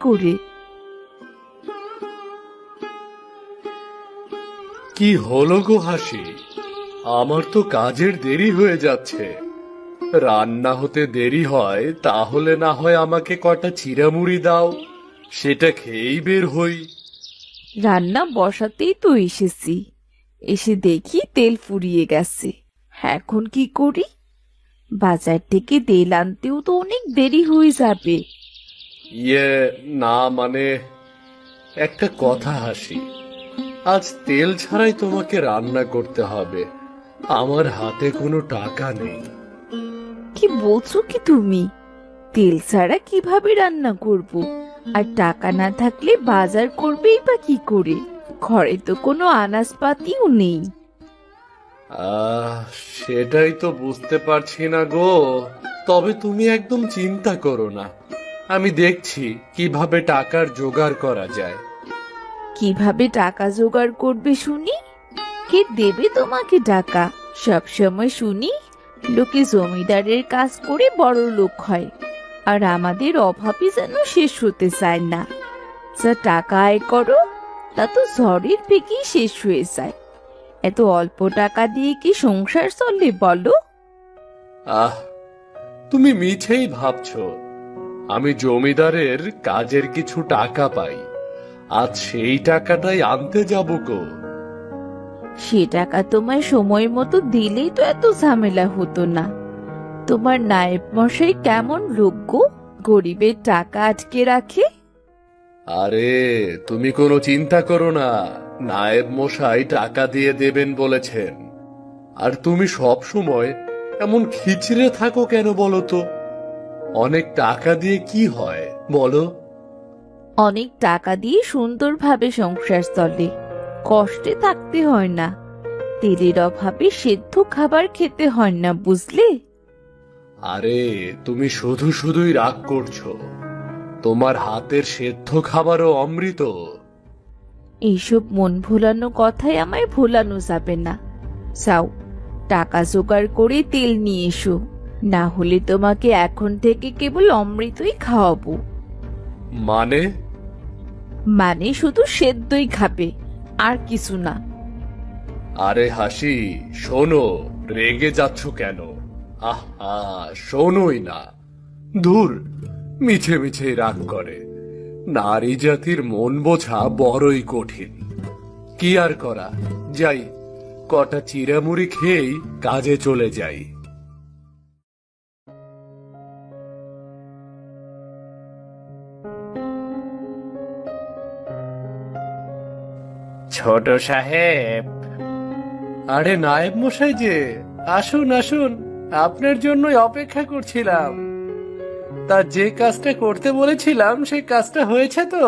করে? কি হলো গো হাসি? আমার তো কাজের দেরি হয়ে যাচ্ছে। রান্না হতে দেরি হয়, তাহলে না হয় আমাকে কটা চিড়ামুড়ি দাও, সেটা খেয়েই বের হই। রান্না বসাতেই তো এসেছি, এসে দেখি তেল ফুরিয়ে গেছে। এখন কি করি? বাজার থেকে তেল আনতেও তো অনেক দেরি হয়ে যাবে। ইয়ে, না মানে, একটা কথা হাসি, আজ তেল ছাড়াই তোমাকে রান্না করতে হবে। আমার হাতে কোনো টাকা নেই। কি বলছো কি তুমি? তেল ছাড়া কিভাবে রান্না করব? আর টাকা না থাকলে বাজার করবেই বা কি করে? ঘরে তো কোনো আনাজপাতিও নেই। আহ, সেটাই তো বুঝতে পারছি না গো। তবে তুমি একদম চিন্তা করো না, আমি দেখছি কিভাবে টাকার জোগাড় করা যায়। কিভাবে টাকা জোগাড় করবে শুনি? কে দেবে তোমাকে টাকা? সব সময় শুনি লোকে জমিদারের কাজ করে বড় লোক হয়, আর আমাদের অভাবই যেন শেষ হতে চায় না। যা টাকা আয় করো তা তো ঝড়ের বেগেই শেষ হয়ে যায়। এত অল্প টাকা দিয়ে কি সংসার চলে বলো? আহ, তুমি মিছেই ভাবছো। আমি জমিদারের কাজের কিছু টাকা পাই, আজ সেই টাকাটাই আনতে যাব গো। সে টাকা তোমায় সময় মতো দিলেই তো এত ঝামেলা হতো না। তোমার নায়েব মশাই কেমন লোক গো, গরিবের টাকা আটকে রাখে? আরে, তুমি কোনো চিন্তা করো না, নায়েব মশাই টাকা দিয়ে দেবেন বলেছেন। আর তুমি সব সময় এমন খিচড়ে থাকো কেন বলো তো? অনেক টাকা দিয়ে কি হয় বলো? অনেক টাকা দিয়ে সুন্দরভাবে সংসার চলে, কষ্টে থাকতে হয় না। তেলের অভাবে সেদ্ধ খাবার খেতে হয় না, বুঝলে? আরে, তুমি শুধু শুধুই রাগ করছো। তোমার হাতের সেদ্ধ খাবারও অমৃত। এইসব মন ভোলানো কথায় আমায় ভোলানো যাবে না। যাও, টাকা জোগাড় করে তেল নিয়ে এসো, না হলে তোমাকে এখন থেকে কেবল অমৃতই খাওয়াবো। মানে? মানে শুধু সেদ্ধই খাবে, আর কিছু না। আরে হাসি, শোনো, রেগে যাচ্ছ কেন? আহা, শোনোই না। ধুর, মিছে মিছে রাগ করে। নারী জাতির মন বোঝা বড়ই কঠিন। কি আর করা, যাই, কটা চিড়ামুড়ি খেয়েই কাজে চলে যাই। ছোট সাহেব, আরে নায়েব মশাই যে, আসুন আসুন, আপনার জন্যই অপেক্ষা করছিলাম। তা যে কাজটা করতে বলেছিলাম সেই কাজটা হয়েছে তো?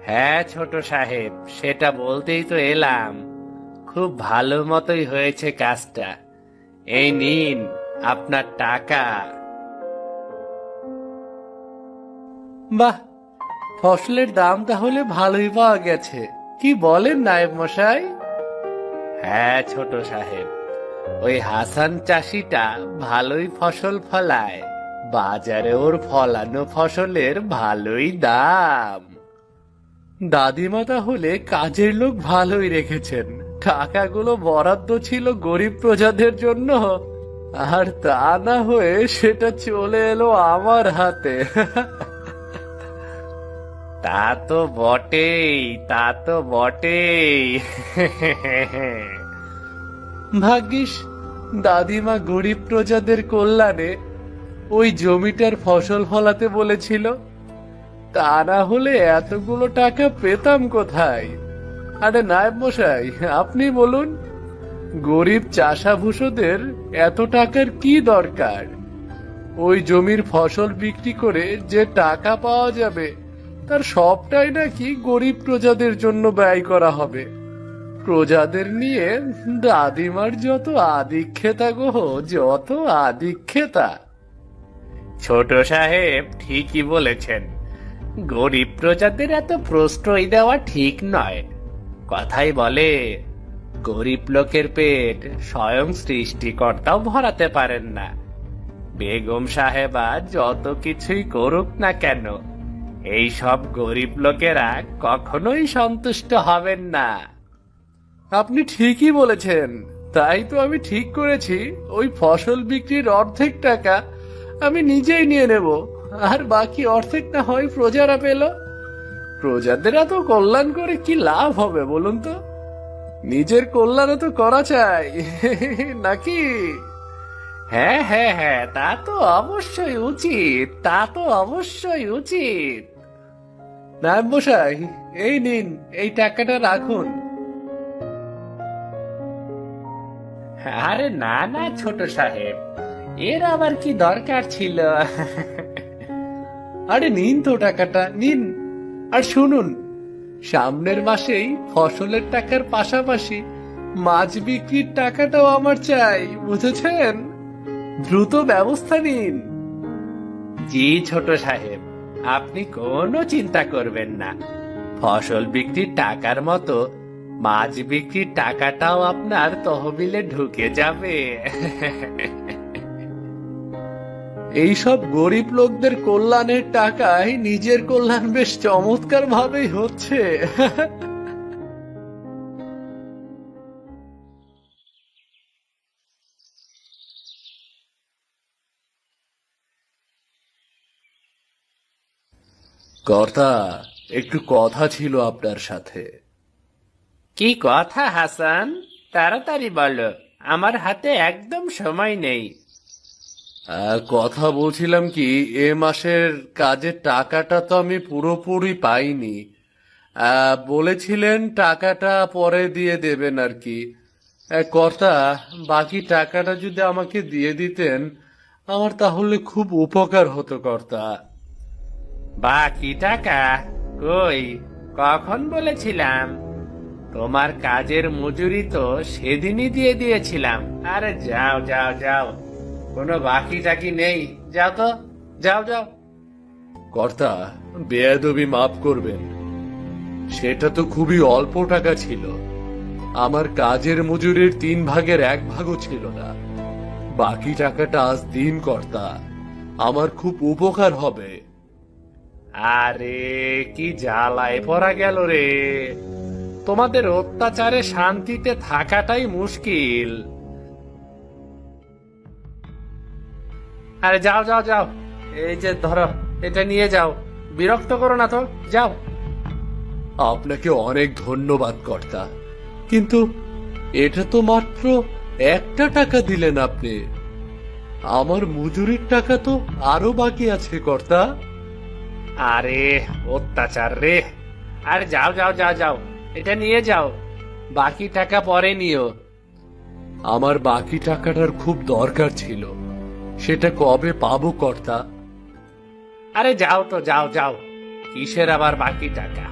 হ্যাঁ ছোট সাহেব, সেটা বলতেই তো এলাম। খুব ভালো মতোই হয়েছে কাজটা। এই নিন আপনার টাকা। বাহ, ফসলের দাম তাহলে ভালোই পাওয়া গেছে, কি বলেন নায়েব মশাই? হ্যাঁ ছোট সাহেব, ওই হাসান চাষিটা ভালোই ফসল ফলায়, বাজারে ওর ফলানো ফসলের ভালোই দাম। দাদিমা তাহলে কাজের লোক ভালোই রেখেছেন। টাকাগুলো বরাদ্দ ছিল গরিব প্রজাদের জন্য, আর তা না হয়ে সেটা চলে এলো আমার হাতে। তা তো বটেই, তা তো বটেই। ভাগ্যিস দাদিমা গরিব প্রজাদের কল্যাণে ওই জমিটার ফসল ফলাতে বলেছিল, তা না হলে এতগুলো টাকা পেতাম কোথায়? আরে নায়েব মশাই, আপনি বলুন, গরিব চাষাভূষদের এত টাকার কি দরকার? ওই জমির ফসল বিক্রি করে যে টাকা পাওয়া যাবে তার সবটাই নাকি গরিব প্রজাদের জন্য ব্যয় করা হবে। প্রজাদের নিয়ে দাদিমার যত আদিক্ষেতা গো, যত আদিক্ষেতা। ছোট সাহেব ঠিকই বলেছেন, গরিব প্রজাদের এত প্রশ্রয় দেওয়া ঠিক নয়। কথাই বলে, গরিব লোকের পেট স্বয়ং সৃষ্টিকর্তাও ভরাতে পারেন না। বেগম সাহেবা যত কিছুই করুক না কেন, এই সব গরিব লোকেরা কখনোই সন্তুষ্ট হবেন না। আপনি ঠিকই বলেছেন। তাই তো আমি ঠিক করেছি ওই ফসল বিক্রির অর্ধেক টাকা আমি নিজেই নিয়ে নেব, আর বাকি অর্ধেক না হয় প্রজারা পেল। প্রজাদের এত কল্যাণ করে কি লাভ হবে বলুন তো? নিজের কল্যাণও তো করা চাই নাকি? হ্যাঁ হ্যাঁ হ্যাঁ, তা তো অবশ্যই উচিত, তা তো অবশ্যই উচিত। নায়েব মশাই, এই নিন, এই টাকাটা রাখুন। আরে না না ছোট সাহেব, এর আবার কি দরকার ছিল? আরে নিন তো টাকাটা, নিন। আর শুনুন, সামনের মাসেই ফসলের টাকার পাশাপাশি মাছ বিক্রির টাকাটাও আমার চাই, বুঝেছেন? দ্রুত ব্যবস্থা নিন। জি ছোট সাহেব, আপনি কোনো চিন্তা করবেন না। ফসল বিক্রির টাকার মতো মাছ বিক্রির টাকাটাও আপনার তহবিলে ঢুকে যাবে। এইসব গরিব লোকদের কল্যাণের টাকায় নিজের কল্যাণ বেশ চমৎকার ভাবেই হচ্ছে। কর্তা, একটু কথা ছিল আপনার সাথে। কি কথা হাসান? তাড়াতাড়ি বলো, আমার হাতে একদম সময় নেই। কথা বলছিলাম কি, এ মাসের কাজের টাকাটা তো আমি পুরোপুরি পাইনি। বলেছিলেন টাকাটা পরে দিয়ে দেবেন আর কি। কর্তা, বাকি টাকাটা যদি আমাকে দিয়ে দিতেন আমার তাহলে খুব উপকার হতো কর্তা। বাকি টাকা? কই, কখন বলেছিলাম? তোমার কাজের মজুরি তো সেদিনই দিয়ে দিয়েছিলাম। আরে যাও যাও যাও, কোনো বাকি টাকি নেই, যাও তো, যাও যাও। কর্তা, বেয়াদবি মাফ করবেন, সেটা তো খুবই অল্প টাকা ছিল। আমার কাজের মজুরির 3 ভাগের 1 ভাগও ছিল না। বাকি টাকাটা আজ দিন কর্তা, আমার খুব উপকার হবে। আরে কি জ্বালায় পড়া গেল রে! তোমাদের অত্যাচারে শান্তিতে থাকাটাই মুশকিল। আরে যাও যাও যাও, এই যে ধরো, এটা নিয়ে যাও, বিরক্ত করো না তো, যাও। আপনাকে অনেক ধন্যবাদ কর্তা, কিন্তু এটা তো মাত্র 1টা টাকা দিলেন আপনি। আমার মজুরির টাকা তো আরো বাকি আছে কর্তা। আরে অত্যাচার রে! আরে যাও যাও যাও যাও, এটা নিয়ে যাও, বাকি টাকা পরে নিও। আমার বাকি টাকাটার খুব দরকার ছিল, সেটা কবে পাবো কর্তা? আরে যাও তো, যাও যাও, কিসের আবার বাকি টাকা?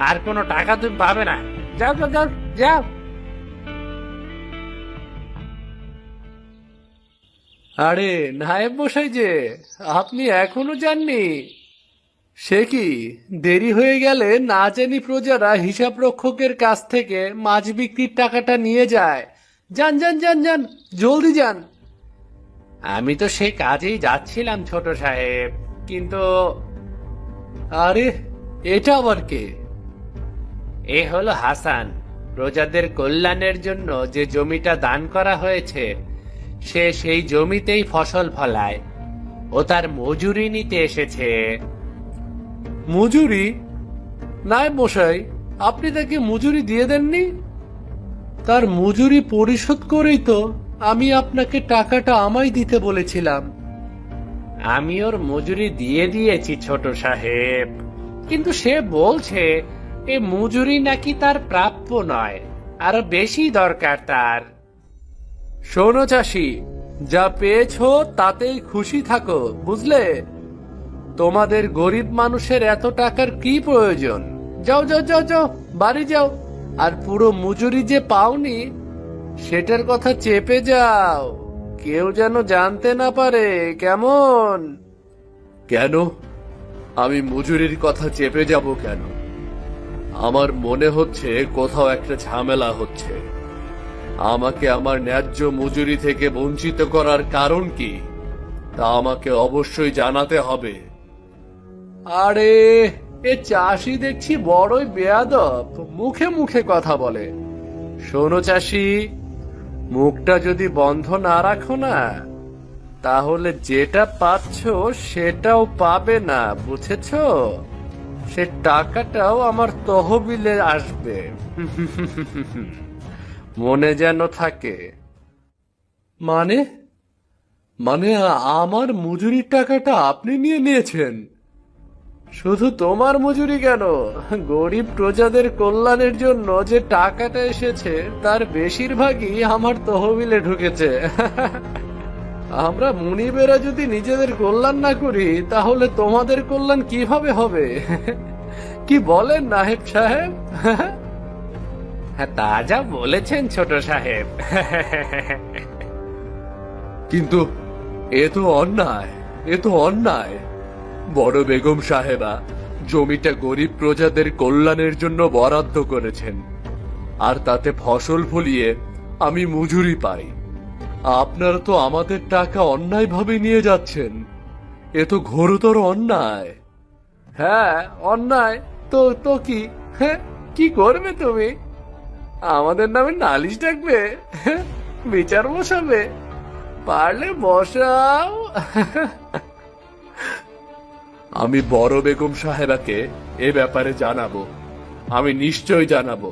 আর কোনো টাকা তুমি পাবে না, যাও যাও যাও যাও। আরে নায়েব মশাই যে, আপনি এখনো যাননি? সে কি, দেরি হয়ে গেলে না জানি প্রজারা হিসাব রক্ষকের কাছ থেকে মাছ বিক্রির টাকাটা নিয়ে যায়। যান যান যান যান, জলদি যান। আমি তো সে কাজেই যাচ্ছিলাম ছোট সাহেব, কিন্তু আরে, এটা আবার কে? এ হলো হাসান। প্রজাদের কল্যাণের জন্য যে জমিটা দান করা হয়েছে, সে সেই জমিতেই ফসল ফলায়। ও তার মজুরি নিতে এসেছে। মজুরি? নায়েব মশাই, আপনি তাকে মজুরি দিয়ে দেননি? তার মজুরি পরিশোধ করেই তো আমি আপনাকে টাকাটা আমায় দিতে বলেছিলাম। আমি ওর মজুরি দিয়ে দিয়েছি ছোট সাহেব, কিন্তু সে বলছে এ মজুরি নাকি তার প্রাপ্য নয়, আরো বেশি দরকার তার। শোনো চাষি, যা পেয়েছো তাতেই খুশি থাকো, বুঝলে? তোমাদের গরিব মানুষের এত টাকার কি প্রয়োজন? যাও যাও যাও যাও, বাড়ি যাও। আর পুরো মজুরি যে পাওনি সেটার কথা চেপে যাও, কেউ যেন জানতে না পারে, কেমন? কেন আমি মজুরির কথা চেপে যাব কেন? আমার মনে হচ্ছে কোথাও একটা ঝামেলা হচ্ছে। আমাকে আমার ন্যায্য মজুরি থেকে বঞ্চিত করার কারণ কি তা আমাকে অবশ্যই জানাতে হবে। আরে, এ চাষি দেখছি বড়ই বেয়াদব, মুখে মুখে কথা বলে। শোনো চাষি, মুখটা যদি বন্ধ না রাখো না, তাহলে যেটা পাচ্ছ সেটাও পাবে না, বুঝেছো? সে টাকাটাও আমার তহবিলে আসবে। মনে যেন থাকে। মানে মানে আমার মজুরির টাকাটা আপনি নিয়ে নিয়েছেন? শুধু তোমার মজুরি কেন, গরিব প্রজাদের কল্যাণের জন্য যে টাকাটা এসেছে তার বেশিরভাগই আমার তহবিলে ঢুকেছে। আমরা মুনিবেরা যদি নিজেদের কল্যাণ না করি তাহলে তোমাদের কল্যাণ কিভাবে হবে? কি বলেন নায়েব সাহেব? হ্যাঁ, তা যা বলেছেন ছোট সাহেব। কিন্তু এ তো অন্যায়, এ তো অন্যায়। বড় বেগম সাহেবা জমিটা গরিব প্রজাদের কল্যাণের জন্য বরাদ্দ করেছেন, আর তাতে ফসল ফলিয়ে আমি মজুরি পাই। আপনারা তো আমাদের টাকা অন্যায়ভাবে নিয়ে যাচ্ছেন। এ তো ঘোরতর অন্যায়। হ্যাঁ, অন্যায় তো। তো কি? হ্যাঁ, কি করবে তুমি? আমাদের নামে নালিশ ডাকবে? বিচার বসাবে? পারলে বসাও। আমি বড় বেগম সাহেবাকে এ ব্যাপারে জানাবো, আমি নিশ্চয় জানাবো।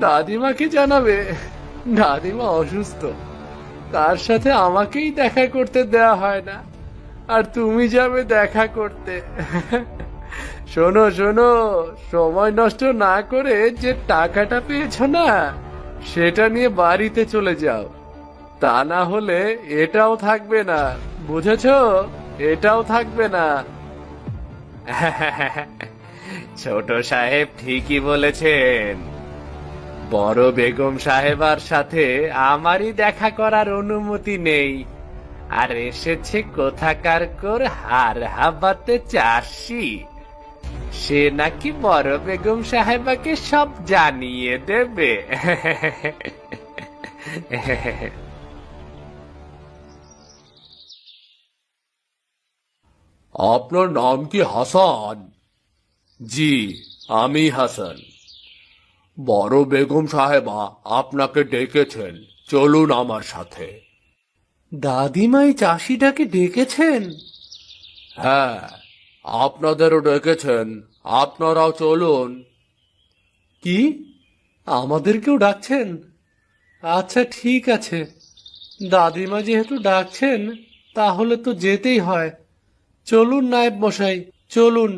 দাদিমাকে জানাবে? দাদিমা অসুস্থ, তার সাথে আমাকেই দেখা করতে দেয়া হয় না, আর তুমি যাবে দেখা করতে? শোনো শোনো, সময় নষ্ট না করে যে টাকাটা পেয়েছো না, সেটা নিয়ে বাড়িতে চলে যাও। তা না হলে এটাও থাকবে না, বুঝেছো? এটাও থাকবে না। ছোট সাহেব ঠিকই বলেছেন। বড় বেগম সাহেবার সাথে আমারই দেখা করার অনুমতি নেই, আর এসেছে কোথাকার কোর হার হাবাতে চাষি। সে নাকি বড় বেগম সাহেবাকে সব জানিয়ে দেবে। আপনার নাম কি হাসান? জি, আমি হাসান। বড় বেগম সাহেবা আপনাকে ডেকেছেন, চলুন আমার সাথে। দাদিমাই চাষিটাকে ডেকেছেন? হ্যাঁ, আপনাদেরও ডেকেছেন, আপনারাও চলুন। কি, আমাদেরকেও ডাকছেন? আচ্ছা, ঠিক আছে। দাদিমা যেহেতু ডাকছেন, তাহলে তো যেতেই হয়। চলুন নায়েব মশাই, চলুন।